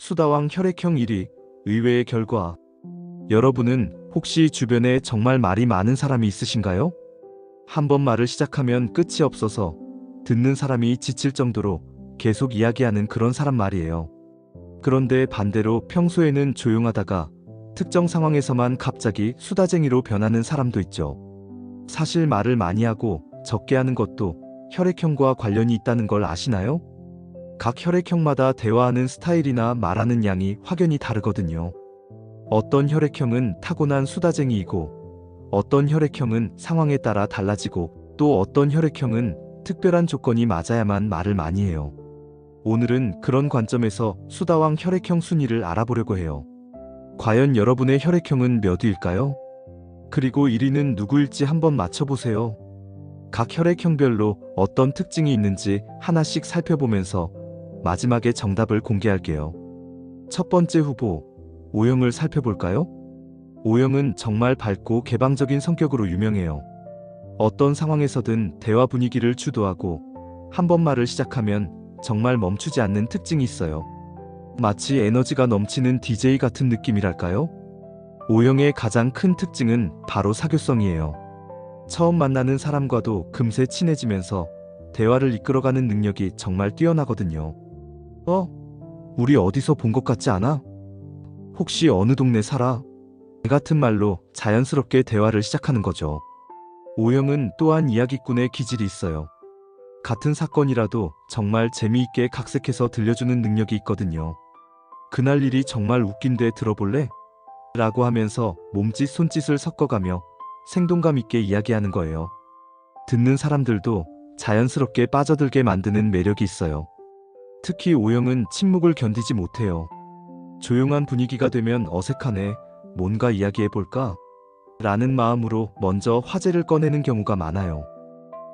수다왕 혈액형 1위, 의외의 결과. 여러분은 혹시 주변에 정말 말이 많은 사람이 있으신가요? 한 번 말을 시작하면 끝이 없어서 듣는 사람이 지칠 정도로 계속 이야기하는 그런 사람 말이에요. 그런데 반대로 평소에는 조용하다가 특정 상황에서만 갑자기 수다쟁이로 변하는 사람도 있죠. 사실 말을 많이 하고 적게 하는 것도 혈액형과 관련이 있다는 걸 아시나요? 각 혈액형마다 대화하는 스타일이나 말하는 양이 확연히 다르거든요. 어떤 혈액형은 타고난 수다쟁이이고, 어떤 혈액형은 상황에 따라 달라지고, 또 어떤 혈액형은 특별한 조건이 맞아야만 말을 많이 해요. 오늘은 그런 관점에서 수다왕 혈액형 순위를 알아보려고 해요. 과연 여러분의 혈액형은 몇 위일까요? 그리고 1위는 누구일지 한번 맞춰보세요. 각 혈액형별로 어떤 특징이 있는지 하나씩 살펴보면서 마지막에 정답을 공개할게요. 첫 번째 후보, O형을 살펴볼까요? O형은 정말 밝고 개방적인 성격으로 유명해요. 어떤 상황에서든 대화 분위기를 주도하고 한 번 말을 시작하면 정말 멈추지 않는 특징이 있어요. 마치 에너지가 넘치는 DJ 같은 느낌이랄까요? O형의 가장 큰 특징은 바로 사교성이에요. 처음 만나는 사람과도 금세 친해지면서 대화를 이끌어가는 능력이 정말 뛰어나거든요. 우리 어디서 본 것 같지 않아? 혹시 어느 동네 살아? 같은 말로 자연스럽게 대화를 시작하는 거죠. O형은 또한 이야기꾼의 기질이 있어요. 같은 사건이라도 정말 재미있게 각색해서 들려주는 능력이 있거든요. 그날 일이 정말 웃긴데 들어볼래? 라고 하면서 몸짓 손짓을 섞어가며 생동감 있게 이야기하는 거예요. 듣는 사람들도 자연스럽게 빠져들게 만드는 매력이 있어요. 특히 O형은 침묵을 견디지 못해요. 조용한 분위기가 되면 어색하네, 뭔가 이야기해볼까? 라는 마음으로 먼저 화제를 꺼내는 경우가 많아요.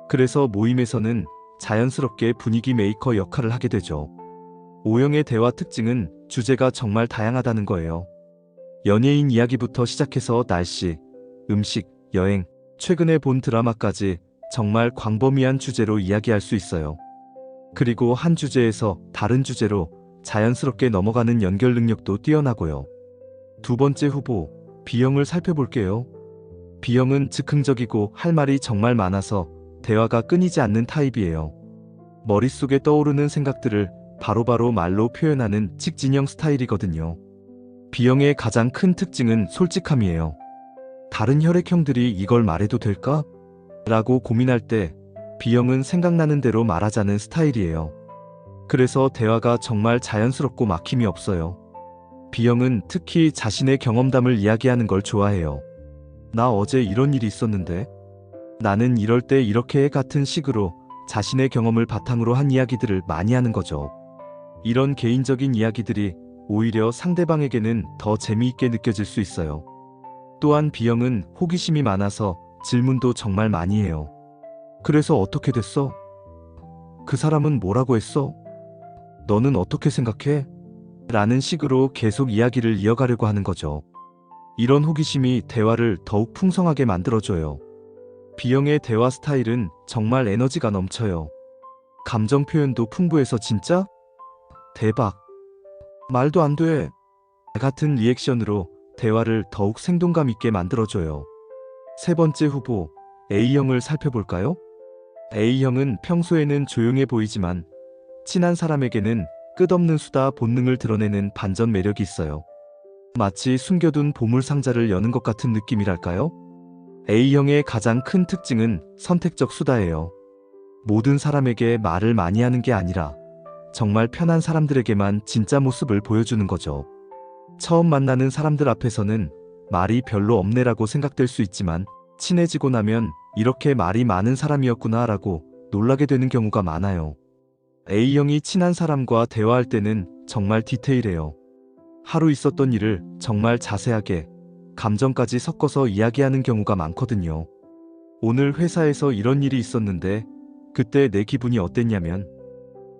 그래서 모임에서는 자연스럽게 분위기 메이커 역할을 하게 되죠. O형의 대화 특징은 주제가 정말 다양하다는 거예요. 연예인 이야기부터 시작해서 날씨, 음식, 여행, 최근에 본 드라마까지 정말 광범위한 주제로 이야기할 수 있어요. 그리고 한 주제에서 다른 주제로 자연스럽게 넘어가는 연결 능력도 뛰어나고요. 두 번째 후보, B형을 살펴볼게요. B형은 즉흥적이고 할 말이 정말 많아서 대화가 끊이지 않는 타입이에요. 머릿속에 떠오르는 생각들을 바로바로 말로 표현하는 직진형 스타일이거든요. B형의 가장 큰 특징은 솔직함이에요. 다른 혈액형들이 이걸 말해도 될까? 라고 고민할 때 B형은 생각나는 대로 말하자는 스타일이에요. 그래서 대화가 정말 자연스럽고 막힘이 없어요. B형은 특히 자신의 경험담을 이야기하는 걸 좋아해요. 나 어제 이런 일이 있었는데, 나는 이럴 때 이렇게 해 같은 식으로 자신의 경험을 바탕으로 한 이야기들을 많이 하는 거죠. 이런 개인적인 이야기들이 오히려 상대방에게는 더 재미있게 느껴질 수 있어요. 또한 B형은 호기심이 많아서 질문도 정말 많이 해요. 그래서 어떻게 됐어? 그 사람은 뭐라고 했어? 너는 어떻게 생각해? 라는 식으로 계속 이야기를 이어가려고 하는 거죠. 이런 호기심이 대화를 더욱 풍성하게 만들어줘요. B형의 대화 스타일은 정말 에너지가 넘쳐요. 감정 표현도 풍부해서 진짜? 대박. 말도 안 돼. 같은 리액션으로 대화를 더욱 생동감 있게 만들어줘요. 세 번째 후보, A형을 살펴볼까요? A형은 평소에는 조용해 보이지만 친한 사람에게는 끝없는 수다 본능을 드러내는 반전 매력이 있어요. 마치 숨겨둔 보물 상자를 여는 것 같은 느낌이랄까요? A형의 가장 큰 특징은 선택적 수다예요. 모든 사람에게 말을 많이 하는 게 아니라 정말 편한 사람들에게만 진짜 모습을 보여주는 거죠. 처음 만나는 사람들 앞에서는 말이 별로 없네라고 생각될 수 있지만 친해지고 나면 이렇게 말이 많은 사람이었구나 라고 놀라게 되는 경우가 많아요. A형이 친한 사람과 대화할 때는 정말 디테일해요. 하루 있었던 일을 정말 자세하게 감정까지 섞어서 이야기하는 경우가 많거든요. 오늘 회사에서 이런 일이 있었는데 그때 내 기분이 어땠냐면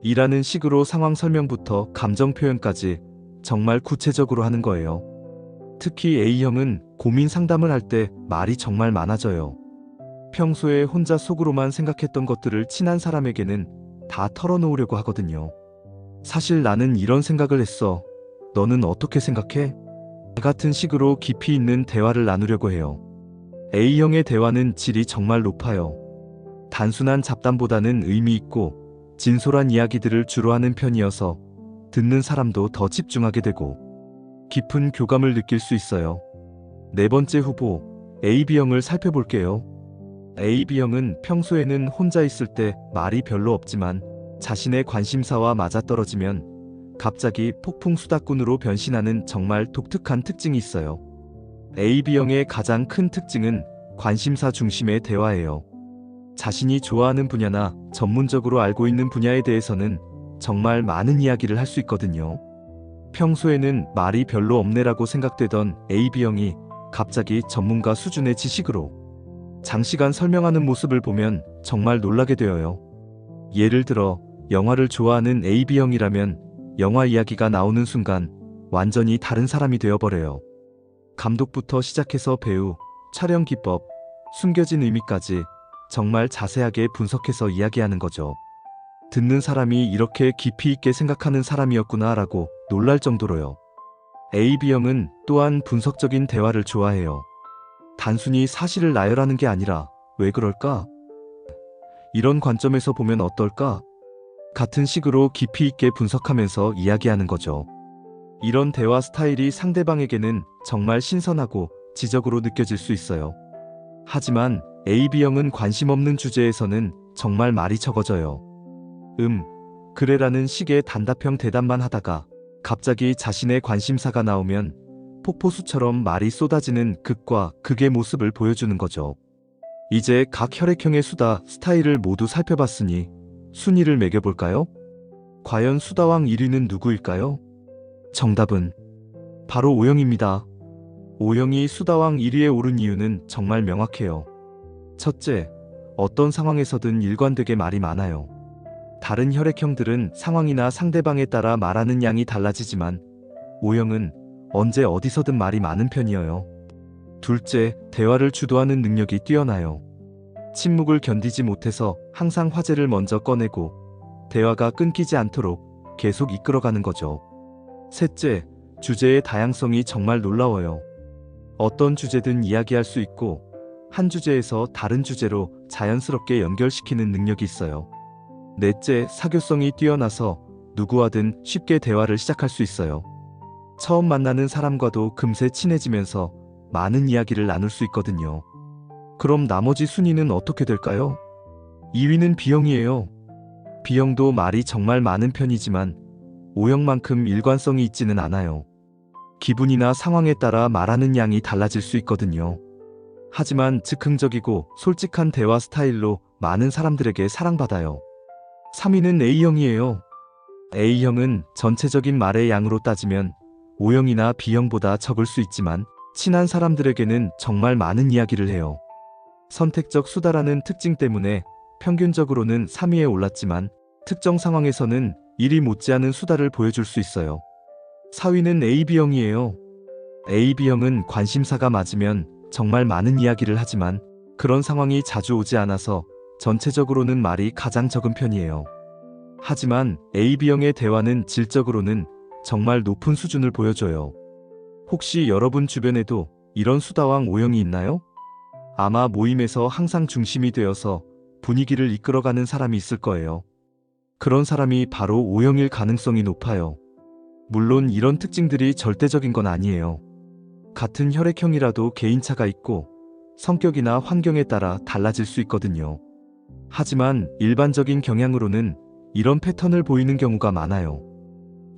이라는 식으로 상황 설명부터 감정 표현까지 정말 구체적으로 하는 거예요. 특히 A형은 고민 상담을 할 때 말이 정말 많아져요. 평소에 혼자 속으로만 생각했던 것들을 친한 사람에게는 다 털어놓으려고 하거든요. 사실 나는 이런 생각을 했어. 너는 어떻게 생각해? 같은 식으로 깊이 있는 대화를 나누려고 해요. A형의 대화는 질이 정말 높아요. 단순한 잡담보다는 의미 있고 진솔한 이야기들을 주로 하는 편이어서 듣는 사람도 더 집중하게 되고 깊은 교감을 느낄 수 있어요. 네 번째 후보, AB형을 살펴볼게요. AB형은 평소에는 혼자 있을 때 말이 별로 없지만 자신의 관심사와 맞아떨어지면 갑자기 폭풍 수다꾼으로 변신하는 정말 독특한 특징이 있어요. AB형의 가장 큰 특징은 관심사 중심의 대화예요. 자신이 좋아하는 분야나 전문적으로 알고 있는 분야에 대해서는 정말 많은 이야기를 할 수 있거든요. 평소에는 말이 별로 없네라고 생각되던 AB형이 갑자기 전문가 수준의 지식으로 장시간 설명하는 모습을 보면 정말 놀라게 되어요. 예를 들어 영화를 좋아하는 AB형이라면 영화 이야기가 나오는 순간 완전히 다른 사람이 되어버려요. 감독부터 시작해서 배우, 촬영 기법, 숨겨진 의미까지 정말 자세하게 분석해서 이야기하는 거죠. 듣는 사람이 이렇게 깊이 있게 생각하는 사람이었구나 라고 놀랄 정도로요. AB형은 또한 분석적인 대화를 좋아해요. 단순히 사실을 나열하는 게 아니라 왜 그럴까? 이런 관점에서 보면 어떨까? 같은 식으로 깊이 있게 분석하면서 이야기하는 거죠. 이런 대화 스타일이 상대방에게는 정말 신선하고 지적으로 느껴질 수 있어요. 하지만 AB형은 관심 없는 주제에서는 정말 말이 적어져요. 그래라는 식의 단답형 대답만 하다가 갑자기 자신의 관심사가 나오면 폭포수처럼 말이 쏟아지는 극과 극의 모습을 보여주는 거죠. 이제 각 혈액형의 수다 스타일을 모두 살펴봤으니 순위를 매겨볼까요? 과연 수다왕 1위는 누구일까요? 정답은 바로 O형입니다. O형이 수다왕 1위에 오른 이유는 정말 명확해요. 첫째, 어떤 상황에서든 일관되게 말이 많아요. 다른 혈액형들은 상황이나 상대방에 따라 말하는 양이 달라지지만 O형은 언제 어디서든 말이 많은 편이어요. 둘째, 대화를 주도하는 능력이 뛰어나요. 침묵을 견디지 못해서 항상 화제를 먼저 꺼내고 대화가 끊기지 않도록 계속 이끌어가는 거죠. 셋째, 주제의 다양성이 정말 놀라워요. 어떤 주제든 이야기할 수 있고 한 주제에서 다른 주제로 자연스럽게 연결시키는 능력이 있어요. 넷째, 사교성이 뛰어나서 누구와든 쉽게 대화를 시작할 수 있어요. 처음 만나는 사람과도 금세 친해지면서 많은 이야기를 나눌 수 있거든요. 그럼 나머지 순위는 어떻게 될까요? 2위는 B형이에요. B형도 말이 정말 많은 편이지만 O형만큼 일관성이 있지는 않아요. 기분이나 상황에 따라 말하는 양이 달라질 수 있거든요. 하지만 즉흥적이고 솔직한 대화 스타일로 많은 사람들에게 사랑받아요. 3위는 A형이에요. A형은 전체적인 말의 양으로 따지면 O형이나 B형보다 적을 수 있지만 친한 사람들에게는 정말 많은 이야기를 해요. 선택적 수다라는 특징 때문에 평균적으로는 3위에 올랐지만 특정 상황에서는 1위 못지않은 수다를 보여줄 수 있어요. 4위는 AB형이에요. AB형은 관심사가 맞으면 정말 많은 이야기를 하지만 그런 상황이 자주 오지 않아서 전체적으로는 말이 가장 적은 편이에요. 하지만 AB형의 대화는 질적으로는 정말 높은 수준을 보여줘요. 혹시 여러분 주변에도 이런 수다왕 O형이 있나요? 아마 모임에서 항상 중심이 되어서 분위기를 이끌어가는 사람이 있을 거예요. 그런 사람이 바로 O형일 가능성이 높아요. 물론 이런 특징들이 절대적인 건 아니에요. 같은 혈액형이라도 개인차가 있고 성격이나 환경에 따라 달라질 수 있거든요. 하지만 일반적인 경향으로는 이런 패턴을 보이는 경우가 많아요.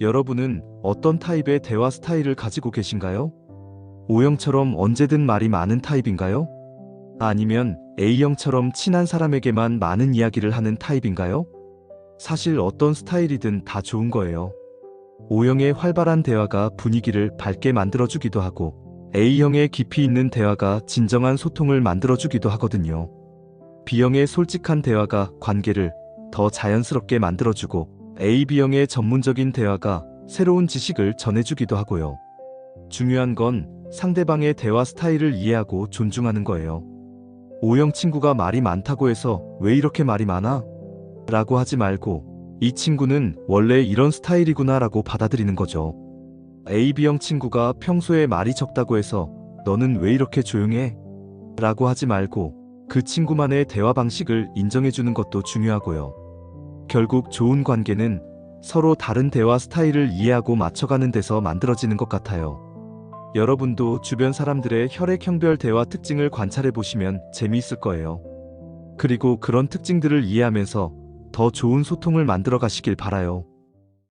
여러분은 어떤 타입의 대화 스타일을 가지고 계신가요? O형처럼 언제든 말이 많은 타입인가요? 아니면 A형처럼 친한 사람에게만 많은 이야기를 하는 타입인가요? 사실 어떤 스타일이든 다 좋은 거예요. O형의 활발한 대화가 분위기를 밝게 만들어주기도 하고 A형의 깊이 있는 대화가 진정한 소통을 만들어주기도 하거든요. B형의 솔직한 대화가 관계를 더 자연스럽게 만들어주고 AB형의 전문적인 대화가 새로운 지식을 전해주기도 하고요. 중요한 건 상대방의 대화 스타일을 이해하고 존중하는 거예요. O형 친구가 말이 많다고 해서 왜 이렇게 말이 많아? 라고 하지 말고 이 친구는 원래 이런 스타일이구나 라고 받아들이는 거죠. AB형 친구가 평소에 말이 적다고 해서 너는 왜 이렇게 조용해? 라고 하지 말고 그 친구만의 대화 방식을 인정해주는 것도 중요하고요. 결국 좋은 관계는 서로 다른 대화 스타일을 이해하고 맞춰가는 데서 만들어지는 것 같아요. 여러분도 주변 사람들의 혈액형별 대화 특징을 관찰해 보시면 재미있을 거예요. 그리고 그런 특징들을 이해하면서 더 좋은 소통을 만들어 가시길 바라요.